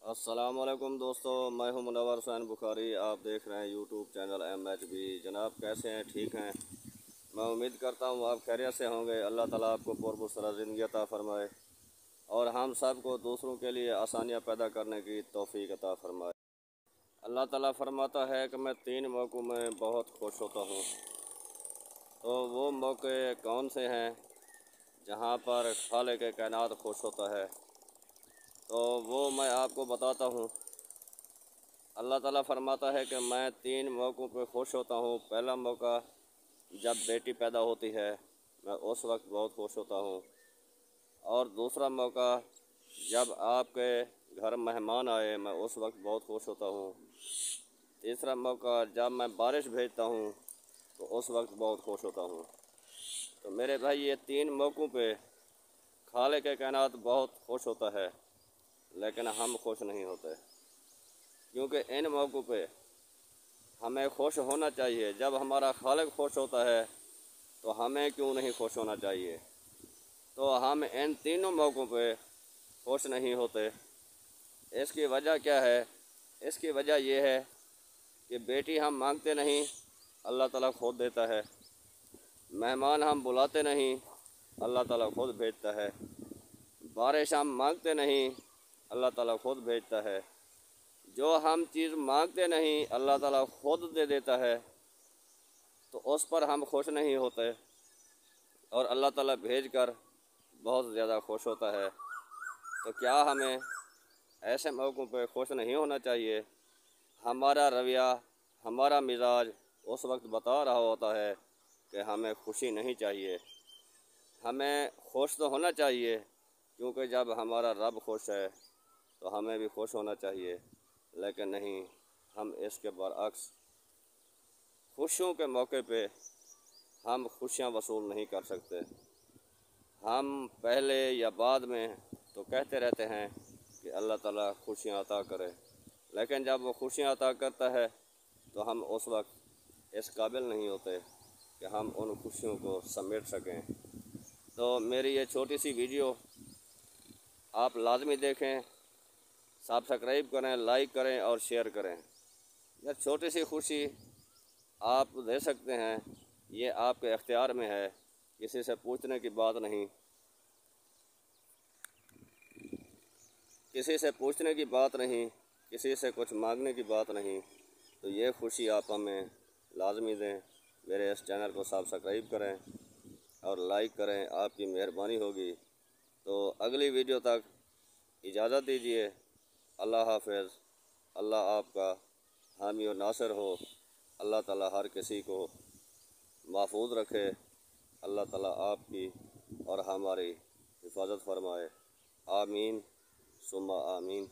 السلام علیکم دوستو، میں ہوں منور حسین بخاری۔ آپ دیکھ رہے ہیں یوٹیوب چینل MHB۔ جناب کیسے ہیں؟ ٹھیک ہیں؟ میں امید کرتا ہوں آپ خیریت سے ہوں گے۔ اللہ تعالیٰ آپ کو پربسرہ زندگی عطا فرمائے اور ہم سب کو دوسروں کے لیے آسانیاں پیدا کرنے کی توفیق عطا فرمائے۔ اللہ تعالیٰ فرماتا ہے کہ میں 3 موقعوں میں بہت خوش ہوتا ہوں۔ تو وہ موقع کون سے ہیں جہاں پر خالق کائنات خوش ہوتا ہے؟ تو وہ میں آپ کو بتاتا ہوں۔ اللہ تعالیٰ فرماتا ہے کہ میں 3 موقعوں پہ خوش ہوتا ہوں۔ پہلا موقع جب بیٹی پیدا ہوتی ہے، میں اس وقت بہت خوش ہوتا ہوں۔ اور دوسرا موقع جب آپ کے گھر مہمان آئے، میں اس وقت بہت خوش ہوتا ہوں۔ تیسرا موقع جب میں بارش بھیجتا ہوں تو اس وقت بہت خوش ہوتا ہوں۔ تو میرے بھائی، یہ 3 موقعوں پہ خالق کائنات بہت خوش ہوتا ہے، لیکن ہم خوش نہیں ہوتے، کیونکہ ان موقعوں پہ ہمیں خوش ہونا چاہیے۔ جب ہمارا خالق خوش ہوتا ہے تو ہمیں کیوں نہیں خوش ہونا چاہیے؟ تو ہم ان تینوں موقعوں پہ خوش نہیں ہوتے۔ اس کی وجہ کیا ہے؟ اس کی وجہ یہ ہے کہ بیٹی ہم مانگتے نہیں، اللہ تعالیٰ خود دیتا ہے۔ مہمان ہم بلاتے نہیں، اللہ تعالیٰ خود بھیجتا ہے۔ بارش ہم مانگتے نہیں، اللہ تعالیٰ خود بھیجتا ہے۔ جو ہم چیز مانگتے نہیں، اللہ تعالیٰ خود دے دیتا ہے، تو اس پر ہم خوش نہیں ہوتے، اور اللہ تعالیٰ بھیج کر بہت زیادہ خوش ہوتا ہے۔ تو کیا ہمیں ایسے موقعوں پہ خوش نہیں ہونا چاہیے؟ ہمارا رویہ، ہمارا مزاج اس وقت بتا رہا ہوتا ہے کہ ہمیں خوشی نہیں چاہیے۔ ہمیں خوش تو ہونا چاہیے، کیونکہ جب ہمارا رب خوش ہے تو ہمیں بھی خوش ہونا چاہیے، لیکن نہیں، ہم اس کے برعکس خوشیوں کے موقع پہ ہم خوشیاں وصول نہیں کر سکتے۔ ہم پہلے یا بعد میں تو کہتے رہتے ہیں کہ اللہ تعالیٰ خوشیاں عطا کرے، لیکن جب وہ خوشیاں عطا کرتا ہے تو ہم اس وقت اس قابل نہیں ہوتے کہ ہم ان خوشیوں کو سمیٹ سکیں۔ تو میری یہ چھوٹی سی ویڈیو آپ لازمی دیکھیں، سبسکرائب کریں، لائک کریں اور شیئر کریں۔ یہ چھوٹی سی خوشی آپ دے سکتے ہیں، یہ آپ کے اختیار میں ہے، کسی سے پوچھنے کی بات نہیں، کسی سے پوچھنے کی بات نہیں، کسی سے کچھ مانگنے کی بات نہیں۔ تو یہ خوشی آپ ہمیں لازمی دیں۔ میرے اس چینل کو سبسکرائب کریں اور لائک کریں، آپ کی مہربانی ہوگی۔ تو اگلی ویڈیو تک اجازت دیجیے۔ اللہ حافظ۔ اللہ آپ کا حامی و ناصر ہو۔ اللہ تعالیٰ ہر کسی کو محفوظ رکھے۔ اللہ تعالیٰ آپ کی اور ہماری حفاظت فرمائے۔ آمین ثم آمین۔